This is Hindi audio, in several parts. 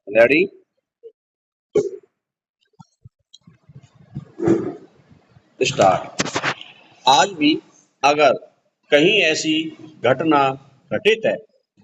रेडी। स्टार्ट। आज भी अगर कहीं ऐसी घटना घटित है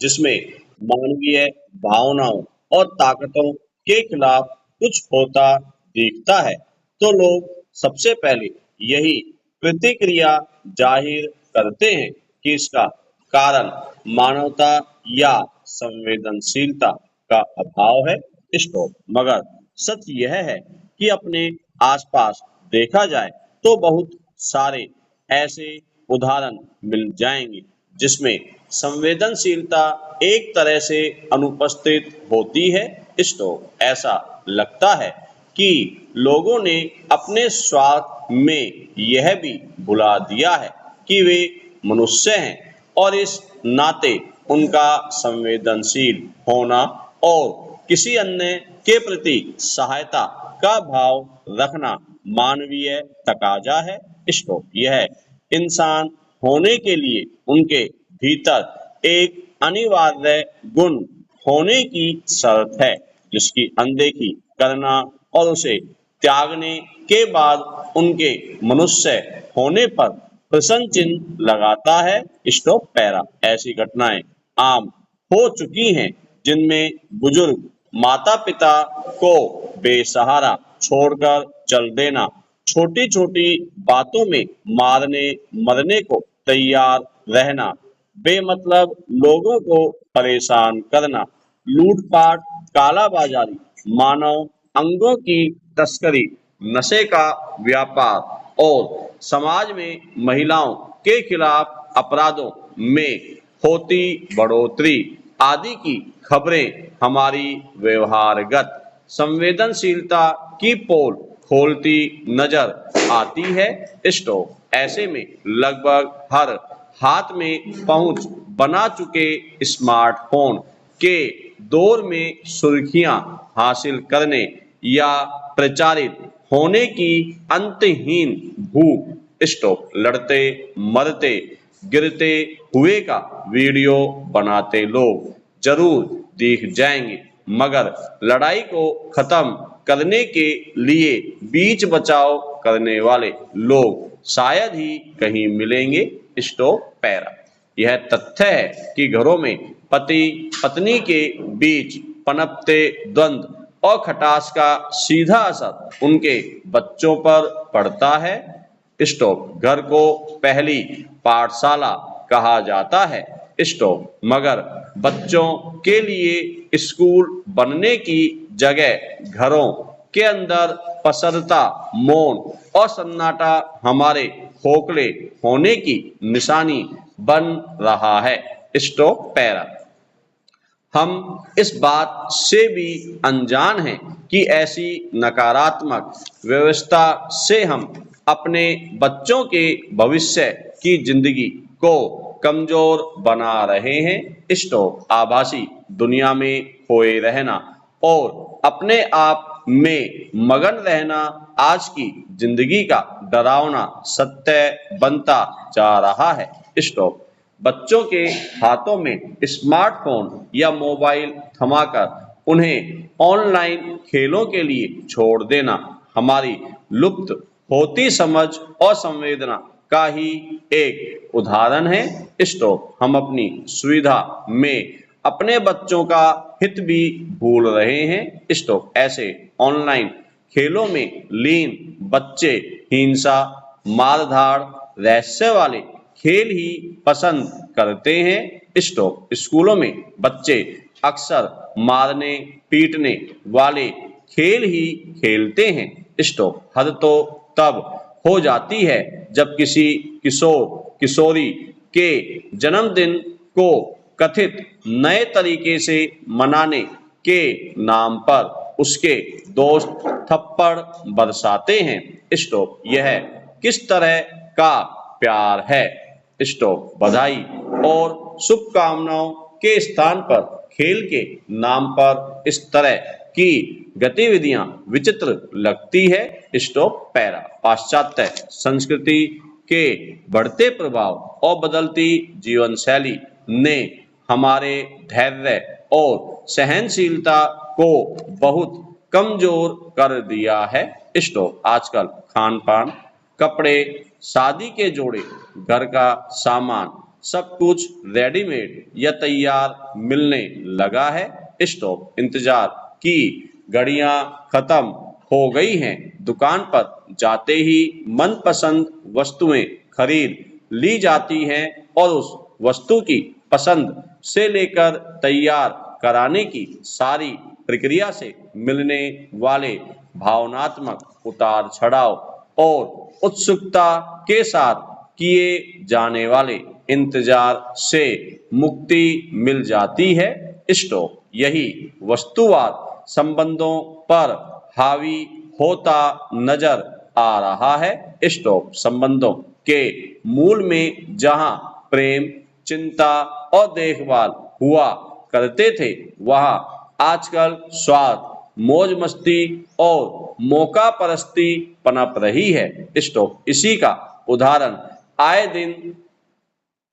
जिसमें मानवीय भावनाओं और ताकतों के खिलाफ कुछ होता दिखता है तो लोग सबसे पहले यही प्रतिक्रिया जाहिर करते हैं कि इसका कारण मानवता या संवेदनशीलता का अभाव है। स्टॉप। मगर सच यह है कि अपने आसपास देखा जाए तो बहुत सारे ऐसे उदाहरण मिल जाएंगे जिसमें संवेदनशीलता एक तरह से अनुपस्थित होती है। स्टॉप। ऐसा लगता है कि लोगों ने अपने स्वार्थ में यह भी भुला दिया है कि वे मनुष्य हैं और इस नाते उनका संवेदनशील होना और किसी अन्य के प्रति सहायता का भाव रखना मानवीय तकाजा है। स्टॉप। यह इंसान होने के लिए उनके भीतर एक अनिवार्य गुण होने की शर्त है जिसकी अनदेखी करना और उसे त्यागने के बाद उनके मनुष्य होने पर प्रश्न चिन्ह लगाता है। Stop para. ऐसी घटनाएं आम हो चुकी हैं जिनमें बुजुर्ग माता पिता को बेसहारा छोड़कर चल देना, छोटी छोटी बातों में मारने मरने को तैयार रहना, बेमतलब लोगों को परेशान करना, लूटपाट, कालाबाजारी, मानव अंगों की तस्करी, नशे का व्यापार और समाज में महिलाओं के खिलाफ अपराधों में होती बढ़ोतरी आदि की खबरें हमारी व्यवहारगत संवेदनशीलता की पोल खोलती नजर आती है। स्टॉप। ऐसे में लगभग हर हाथ में पहुंच बना चुके स्मार्टफोन के दौर में सुर्खियां हासिल करने या प्रचारित होने की अंतहीन भूख। स्टॉप। लड़ते मरते गिरते हुए का वीडियो बनाते लोग जरूर दिख जाएंगे मगर लड़ाई को खत्म करने के लिए बीच बचाव करने वाले लोग शायद ही कहीं मिलेंगे। Stop para. यह तथ्य है कि घरों में पति पत्नी के बीच पनपते द्वंद्व और खटास का सीधा असर उनके बच्चों पर पड़ता है। स्टॉप। घर को पहली पाठशाला कहा जाता है। स्टॉप। मगर बच्चों के लिए स्कूल बनने की जगह घरों के अंदर पसरता मौन और सन्नाटा हमारे खोखले होने की निशानी बन रहा है। Stop para. हम इस बात से भी अनजान हैं कि ऐसी नकारात्मक व्यवस्था से हम अपने बच्चों के भविष्य की जिंदगी को कमजोर बना रहे हैं। स्टॉप। आभासी दुनिया में खोए रहना और अपने आप में मगन रहना आज की जिंदगी का डरावना सत्य बनता जा रहा है। स्टॉप। बच्चों के हाथों में स्मार्टफोन या मोबाइल थमाकर उन्हें ऑनलाइन खेलों के लिए छोड़ देना हमारी लुप्त होती समझ और संवेदना का ही एक उदाहरण है। स्टॉप। हम अपनी सुविधा में अपने बच्चों का हित भी भूल रहे हैं। स्टॉप। ऐसे ऑनलाइन खेलों में लीन बच्चे हिंसा, मारधाड़, रहस्य वाले खेल ही पसंद करते हैं। स्टॉप। स्कूलों में बच्चे अक्सर मारने पीटने वाले खेल ही खेलते हैं। स्टॉप। हद तो तब हो जाती है जब किसी किशोर किशोरी के जन्मदिन को कथित नए तरीके से मनाने के नाम पर उसके दोस्त थप्पड़ बरसाते हैं। स्टॉप। यह किस तरह का प्यार है। स्टॉप। बधाई और शुभकामनाओं के स्थान पर खेल के नाम पर इस तरह की गतिविधियां विचित्र लगती है। Stop para. पाश्चात्य संस्कृति के बढ़ते प्रभाव और बदलती जीवन शैली ने हमारे धैर्य और सहनशीलता को बहुत कमजोर कर दिया है। स्टोव आजकल खान पान, कपड़े, शादी के जोड़े, घर का सामान सब कुछ रेडीमेड या तैयार मिलने लगा है। स्टोव इंतजार की घड़ियां खत्म हो गई हैं। दुकान पर जाते ही मनपसंद वस्तुएं खरीद ली जाती हैं और उस वस्तु की पसंद से लेकर तैयार कराने की सारी प्रक्रिया से मिलने वाले भावनात्मक उतार चढ़ाव और उत्सुकता के साथ किए जाने वाले इंतजार से मुक्ति मिल जाती है। स्टोव यही वस्तुवाद संबंधों पर हावी होता नजर आ रहा है। स्टोव संबंधों के मूल में जहां प्रेम, चिंता और देखभाल हुआ करते थे, वहां आजकल स्वाद, मौज मस्ती और मौका परस्ती पनप रही है। स्टोव इसी का उदाहरण आए दिन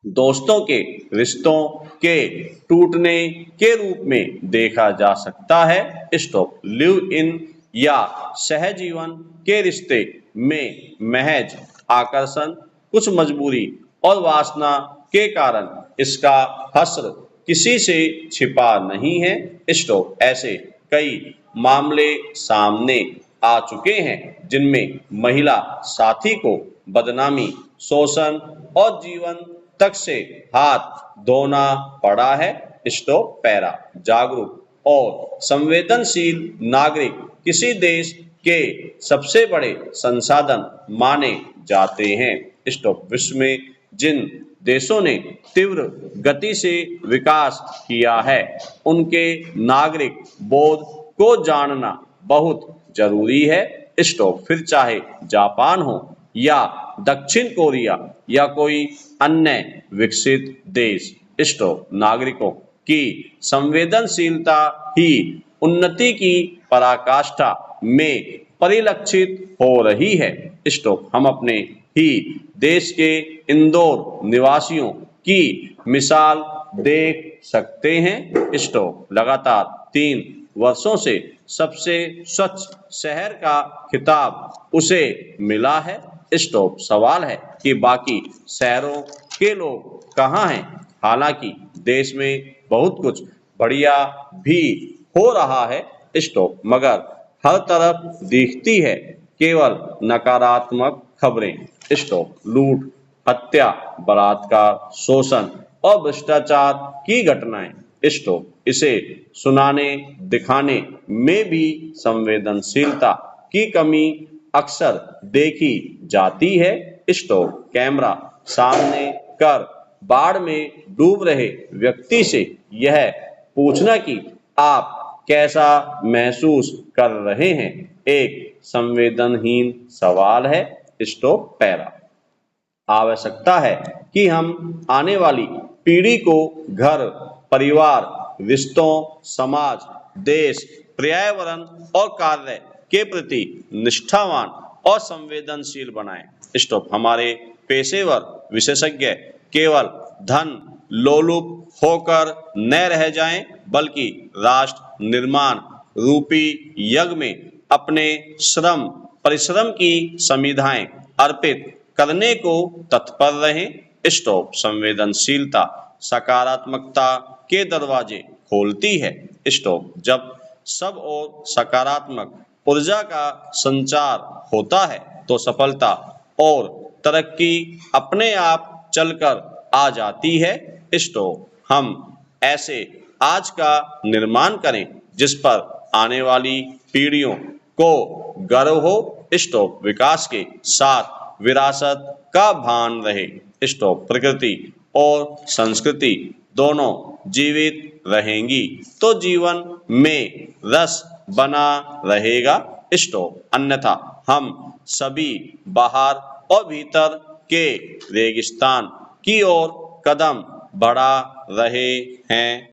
दोस्तों के रिश्तों के टूटने के रूप में देखा जा सकता है। स्टोव लिव इन या सहजीवन के रिश्ते में महज आकर्षण, कुछ मजबूरी और वासना के कारण इसका हश्र किसी से छिपा नहीं है। स्टोव ऐसे कई मामले सामने आ चुके हैं जिनमें महिला साथी को बदनामी, शोषण और जीवन तक से हाथ धोना पड़ा है। स्टोव पैरा जागरूक और संवेदनशील नागरिक किसी देश के सबसे बड़े संसाधन माने जाते हैं। स्टोव विश्व में जिन देशों ने तीव्र गति से विकास किया है, उनके नागरिक बोध को जानना बहुत जरूरी है। स्टोव फिर चाहे जापान हो या दक्षिण कोरिया या कोई अन्य विकसित देश, स्टोव नागरिकों की संवेदनशीलता ही उन्नति की पराकाष्ठा में परिलक्षित हो रही है। स्टोव हम अपने ही देश के इंदौर निवासियों की मिसाल देख सकते हैं। स्टोव लगातार 3 वर्षों से सबसे स्वच्छ शहर का खिताब उसे मिला है। स्टोव सवाल है कि बाकी शहरों के लोग कहाँ हैं? हालांकि देश में बहुत कुछ बढ़िया भी हो रहा है। स्टोव मगर हर तरफ दिखती है केवल नकारात्मक खबरें। स्टोव लूट, हत्या, बलात्कार, शोषण और भ्रष्टाचार की घटनाएं। स्टोव इसे सुनाने दिखाने में भी संवेदनशीलता की कमी अक्सर देखी जाती है। स्टोव कैमरा सामने कर बाढ़ में डूब रहे व्यक्ति से यह पूछना कि आप कैसा महसूस कर रहे हैं, एक संवेदनहीन सवाल है। स्टोव पैरा आवश्यकता है कि हम आने वाली पीढ़ी को घर, परिवार, रिश्तों, समाज, देश, पर्यावरण और कार्य के प्रति निष्ठावान और संवेदनशील बनाएं। स्टोव हमारे पेशेवर विशेषज्ञ केवल धन लोलुप होकर न रह जाएं, बल्कि राष्ट्र निर्माण रूपी यज्ञ में अपने परिश्रम की समिधाएं अर्पित करने को तत्पर रहें। स्टोव संवेदनशीलता सकारात्मकता के दरवाजे खोलती है। स्टोव जब सब और सकारात्मक ऊर्जा का संचार होता है तो सफलता और तरक्की अपने आप चलकर आ जाती है। स्टोव हम ऐसे आज का निर्माण करें जिस पर आने वाली पीढ़ियों को गर्व हो। स्टोव विकास के साथ विरासत का भान रहे। स्टोव प्रकृति और संस्कृति दोनों जीवित रहेंगी तो जीवन में रस बना रहेगा। स्टोव अन्यथा हम सभी बाहर और भीतर के रेगिस्तान की ओर कदम बढ़ा रहे हैं।